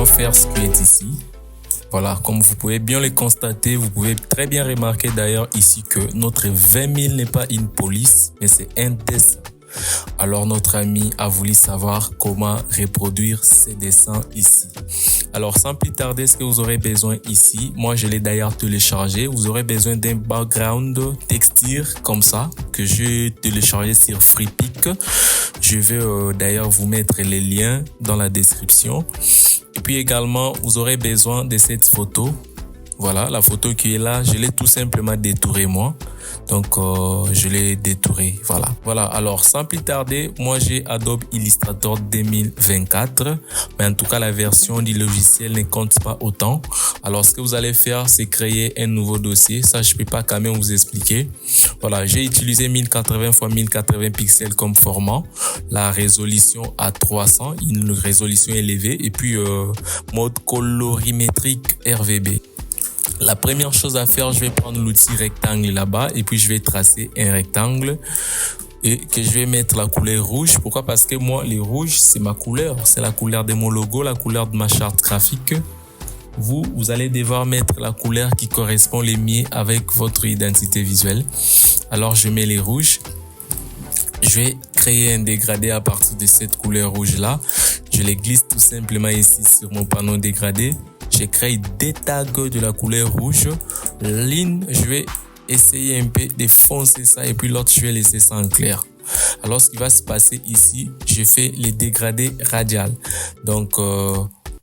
faire ce qui est ici. Voilà, comme vous pouvez bien le constater, vous pouvez très bien remarquer d'ailleurs ici que notre 20 000 n'est pas une police, mais c'est un dessin. Alors notre ami a voulu savoir comment reproduire ces dessins ici. Alors sans plus tarder, ce que vous aurez besoin ici, moi je l'ai d'ailleurs téléchargé, vous aurez besoin d'un background texture comme ça que j'ai téléchargé sur Freepik. Je vais d'ailleurs vous mettre les liens dans la description. Et puis également, vous aurez besoin de cette photo. Voilà, la photo qui est là, je l'ai tout simplement détourée moi. Donc, je l'ai détourée. Voilà. Alors, sans plus tarder, moi, j'ai Adobe Illustrator 2024. Mais en tout cas, la version du logiciel ne compte pas autant. Alors, ce que vous allez faire, c'est créer un nouveau dossier. Ça, je peux pas quand même vous expliquer. Voilà, j'ai utilisé 1080 x 1080 pixels comme format. La résolution à 300, une résolution élevée. Et puis, mode colorimétrique RVB. La première chose à faire, je vais prendre l'outil rectangle là-bas et puis je vais tracer un rectangle et que je vais mettre la couleur rouge. Pourquoi? Parce que moi, les rouges, c'est ma couleur. C'est la couleur de mon logo, la couleur de ma charte graphique. Vous allez devoir mettre la couleur qui correspond les mieux avec votre identité visuelle. Alors, je mets les rouges. Je vais créer un dégradé à partir de cette couleur rouge-là. Je les glisse tout simplement ici sur mon panneau dégradé. Je crée des tags de la couleur rouge. Ligne, je vais essayer un peu de foncer ça et puis l'autre, je vais laisser ça en clair. Alors, ce qui va se passer ici, je fais les dégradés radial. Donc,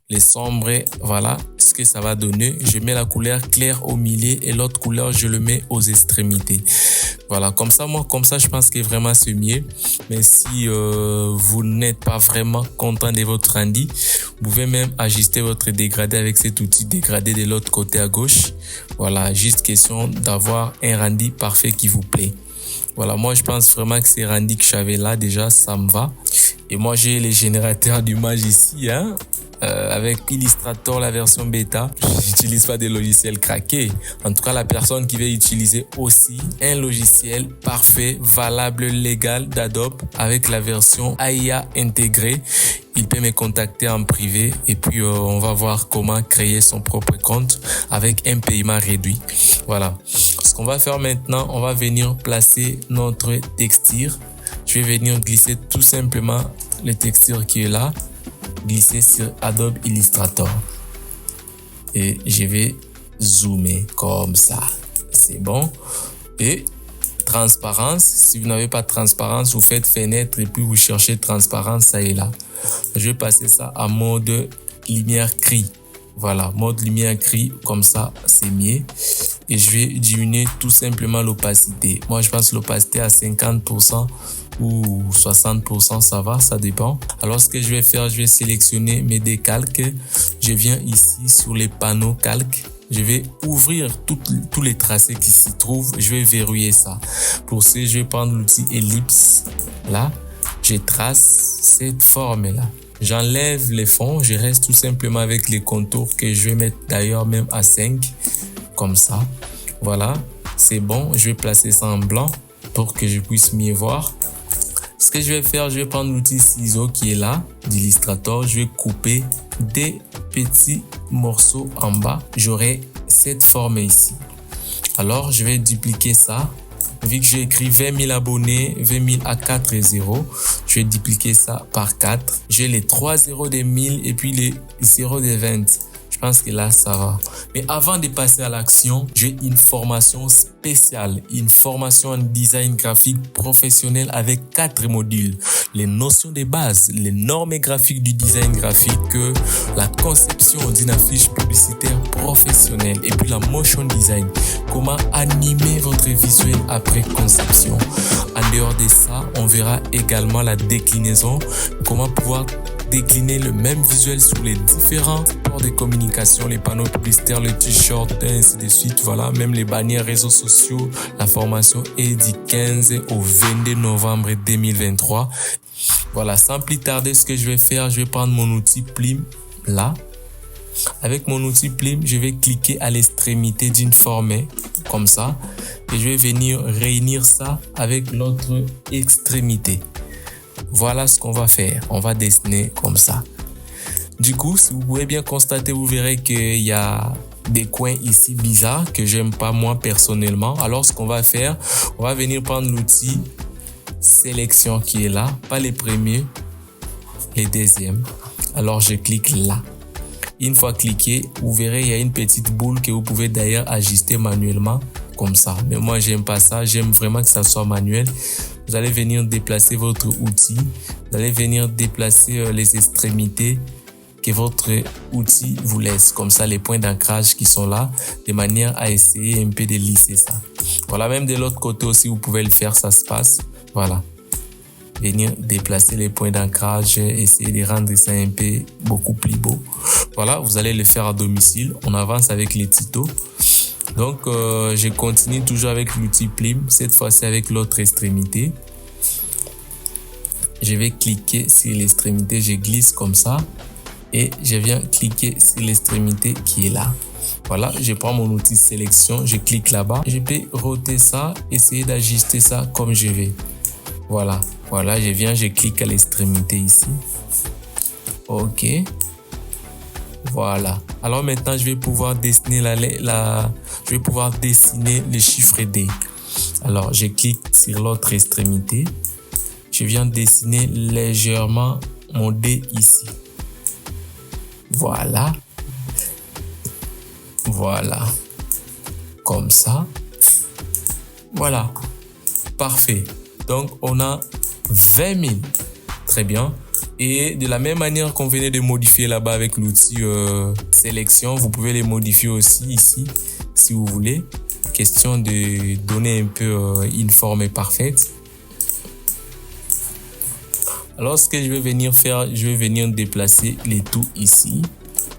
les sombres, voilà ce que ça va donner. Je mets la couleur claire au milieu et l'autre couleur, je le mets aux extrémités. Voilà, comme ça, je pense que vraiment c'est mieux. Mais si vous n'êtes pas vraiment content de votre rendu, vous pouvez même ajuster votre dégradé avec cet outil dégradé de l'autre côté à gauche. Voilà, juste question d'avoir un rendu parfait qui vous plaît. Voilà, moi je pense vraiment que ces rendus que j'avais là déjà, ça me va. Et moi j'ai les générateurs d'images ici, avec Illustrator, la version bêta. J'utilise pas des logiciels craqués. En tout cas, la personne qui veut utiliser aussi un logiciel parfait, valable, légal d'Adobe avec la version AIA intégrée, il peut me contacter en privé et puis on va voir comment créer son propre compte avec un paiement réduit. Voilà. Ce qu'on va faire maintenant, on va venir placer notre texture. Je vais venir glisser tout simplement le texture qui est là. Glisser sur Adobe Illustrator et je vais zoomer comme ça, c'est bon. Et transparence, si vous n'avez pas de transparence, vous faites fenêtre et puis vous cherchez transparence, ça est là. Je vais passer ça à mode lumière gris. Voilà, mode lumière gris, comme ça c'est mieux. Et je vais diminuer tout simplement l'opacité. Moi je passe l'opacité à 50% ou 60%, ça va, ça dépend. Alors ce que je vais faire, je vais sélectionner mes décalques. Je viens ici sur les panneaux calques. Je vais ouvrir tous les tracés qui s'y trouvent. Je vais verrouiller ça. Pour ça, je vais prendre l'outil ellipse. Là, je trace cette forme-là. J'enlève les fonds. Je reste tout simplement avec les contours que je vais mettre d'ailleurs même à 5. Comme ça. Voilà, c'est bon. Je vais placer ça en blanc pour que je puisse mieux voir. Ce que je vais faire, je vais prendre l'outil ciseau qui est là, d'Illustrator. Je vais couper des petits morceaux en bas. J'aurai cette forme ici. Alors, je vais dupliquer ça. Vu que j'ai écrit 20 000 abonnés, 20 000 à 4 zéros, je vais dupliquer ça par 4. J'ai les 3 zéros des 1000 et puis les 0 des 20. Je pense que là, ça va. Mais avant de passer à l'action, j'ai une formation spéciale, une formation en design graphique professionnel avec 4 modules. Les notions de base, les normes graphiques du design graphique, la conception d'une affiche publicitaire professionnelle et puis la motion design. Comment animer votre visuel après conception. En dehors de ça, on verra également la déclinaison, comment pouvoir décliner le même visuel sur les différents supports de communication, les panneaux publicitaires, les t-shirts, ainsi de suite. Voilà, même les bannières réseaux sociaux. La formation est du 15 au 22 novembre 2023. Voilà, sans plus tarder, ce que je vais faire, je vais prendre mon outil Plume là. Avec mon outil Plume, je vais cliquer à l'extrémité d'une forme comme ça et je vais venir réunir ça avec l'autre extrémité. Voilà ce qu'on va faire. On va dessiner comme ça. Du coup, si vous pouvez bien constater, vous verrez qu'il y a des coins ici bizarres que j'aime pas moi personnellement. Alors, ce qu'on va faire, on va venir prendre l'outil sélection qui est là, pas les premiers, les deuxièmes. Alors, je clique là. Une fois cliqué, vous verrez, il y a une petite boule que vous pouvez d'ailleurs ajuster manuellement comme ça. Mais moi, j'aime pas ça. J'aime vraiment que ça soit manuel. Vous allez venir déplacer votre outil. Vous allez venir déplacer les extrémités que votre outil vous laisse. Comme ça, les points d'ancrage qui sont là, de manière à essayer un peu de lisser ça. Voilà, même de l'autre côté aussi, vous pouvez le faire, ça se passe. Voilà. Venir déplacer les points d'ancrage, essayer de rendre ça un peu beaucoup plus beau. Voilà, vous allez le faire à domicile. On avance avec les tutos. Donc, je continue toujours avec l'outil Plim, cette fois-ci avec l'autre extrémité. Je vais cliquer sur l'extrémité, je glisse comme ça. Et je viens cliquer sur l'extrémité qui est là. Voilà, je prends mon outil sélection, je clique là-bas. Je peux roter ça, essayer d'ajuster ça comme je vais. Voilà, voilà, je clique à l'extrémité ici. Ok. Voilà. Alors maintenant, je vais pouvoir dessiner je vais pouvoir dessiner le chiffre D. Alors, je clique sur l'autre extrémité. Je viens dessiner légèrement mon D ici. Voilà. Voilà. Comme ça. Voilà. Parfait. Donc, on a 20 000. Très bien. Et de la même manière qu'on venait de modifier là-bas avec l'outil sélection, vous pouvez les modifier aussi ici, si vous voulez. Question de donner un peu une forme parfaite. Alors, ce que je vais venir faire, je vais venir déplacer les tout ici,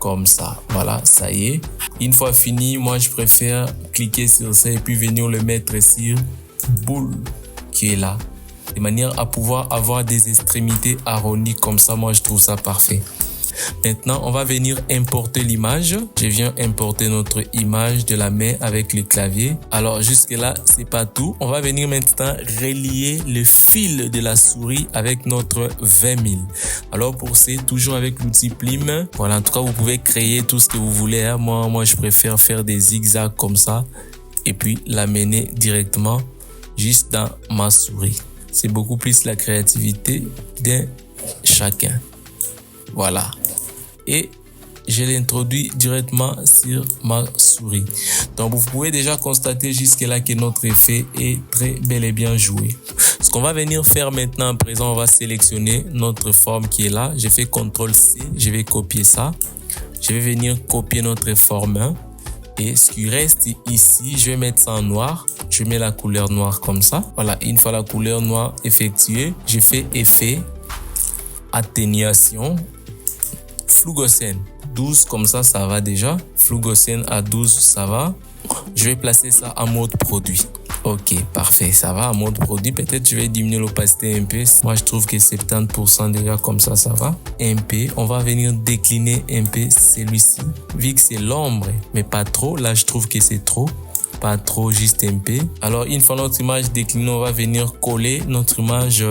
comme ça. Voilà, ça y est. Une fois fini, moi, je préfère cliquer sur ça et puis venir le mettre sur boule qui est là. De manière à pouvoir avoir des extrémités arrondies comme ça. Moi, je trouve ça parfait. Maintenant, on va venir importer l'image. Je viens importer notre image de la main avec le clavier. Alors, jusque-là, c'est pas tout. On va venir maintenant relier le fil de la souris avec notre 20 000. Alors, pour ça, toujours avec l'outil Plim. Voilà, en tout cas, vous pouvez créer tout ce que vous voulez. Hein. Moi, je préfère faire des zigzags comme ça et puis l'amener directement juste dans ma souris. C'est beaucoup plus la créativité d'un chacun. Voilà. Et je l'introduis directement sur ma souris. Donc, vous pouvez déjà constater jusque-là que notre effet est très bel et bien joué. Ce qu'on va venir faire maintenant, à présent, on va sélectionner notre forme qui est là. Je fais CTRL-C, je vais copier ça. Je vais venir copier notre forme 1. Et ce qui reste ici, je vais mettre ça en noir. Je mets la couleur noire comme ça. Voilà, une fois la couleur noire effectuée, je fais effet, atténuation, Flugocène 12, comme ça, ça va déjà. Flugocène à 12, ça va. Je vais placer ça en mode produit. Ok, parfait, ça va en mode produit. Peut-être je vais diminuer l'opacité un peu. Moi, je trouve que 70% déjà comme ça, ça va. Un peu, on va venir décliner un peu celui-ci. Vu que c'est l'ombre, mais pas trop. Là, je trouve que c'est trop. Pas trop, juste un peu. Alors, une fois notre image déclinée, on va venir coller notre image,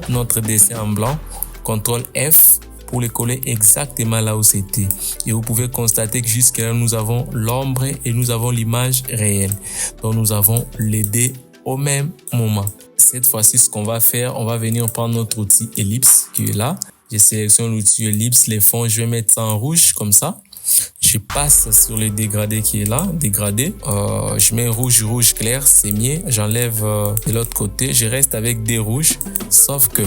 notre dessin en blanc. CTRL F pour le coller exactement là où c'était. Et vous pouvez constater que jusqu'à là, nous avons l'ombre et nous avons l'image réelle. Donc, nous avons les deux au même moment. Cette fois-ci, ce qu'on va faire, on va venir prendre notre outil ellipse qui est là. Je sélectionne l'outil ellipse, les fonds, je vais mettre ça en rouge comme ça. Je passe sur le dégradé qui est là, dégradé. Je mets rouge clair, c'est mieux. J'enlève de l'autre côté. Je reste avec des rouges, sauf que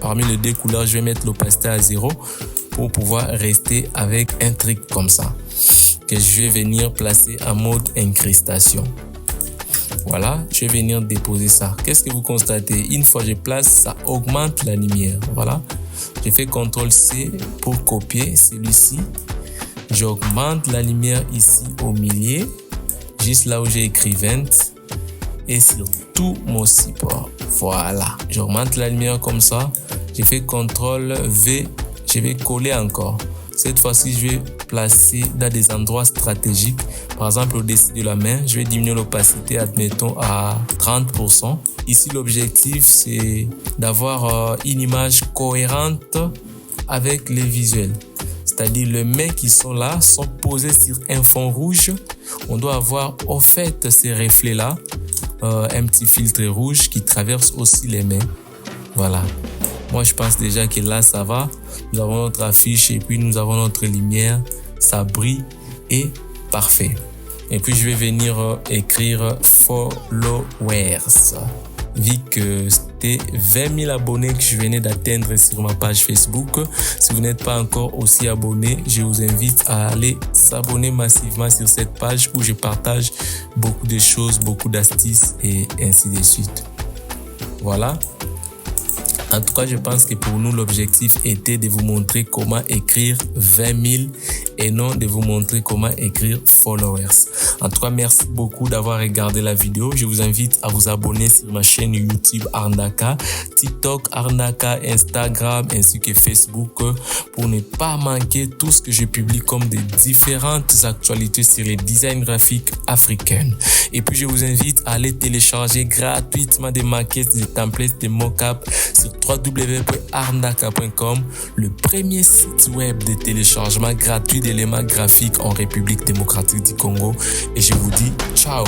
parmi les deux couleurs, je vais mettre l'opacité à 0 pour pouvoir rester avec un truc comme ça que je vais venir placer en mode incrustation. Voilà, je vais venir déposer ça. Qu'est-ce que vous constatez? Une fois que je place, ça augmente la lumière. Voilà, je fais CTRL-C pour copier celui-ci. J'augmente la lumière ici au milieu, juste là où j'ai écrit 20 et sur tout mon support. Voilà, j'augmente la lumière comme ça. Je fais CTRL-V, je vais coller encore. Cette fois-ci, je vais placer dans des endroits stratégiques. Par exemple, au-dessus de la main, je vais diminuer l'opacité, admettons, à 30%. Ici, l'objectif, c'est d'avoir une image cohérente avec les visuels. C'est-à-dire les mains qui sont là sont posées sur un fond rouge. On doit avoir au fait ces reflets-là, un petit filtre rouge qui traverse aussi les mains. Voilà. Moi, je pense déjà que là, ça va. Nous avons notre affiche et puis nous avons notre lumière. Ça brille et parfait. Et puis, je vais venir écrire followers. Vu que c'était 20 000 abonnés que je venais d'atteindre sur ma page Facebook. Si vous n'êtes pas encore aussi abonné, je vous invite à aller s'abonner massivement sur cette page où je partage beaucoup de choses, beaucoup d'astuces et ainsi de suite. Voilà. En tout cas, je pense que pour nous, l'objectif était de vous montrer comment écrire 20 000 et non de vous montrer comment écrire followers. En tout cas, merci beaucoup d'avoir regardé la vidéo. Je vous invite à vous abonner sur ma chaîne YouTube Arnaka, TikTok Arnaka, Instagram ainsi que Facebook pour ne pas manquer tout ce que je publie comme des différentes actualités sur les designs graphiques africains. Et puis, je vous invite à aller télécharger gratuitement des maquettes, des templates, des mock-ups sur www.arnaka.com, le premier site web de téléchargement gratuit d'éléments graphiques en République démocratique du Congo. Et je vous dis ciao!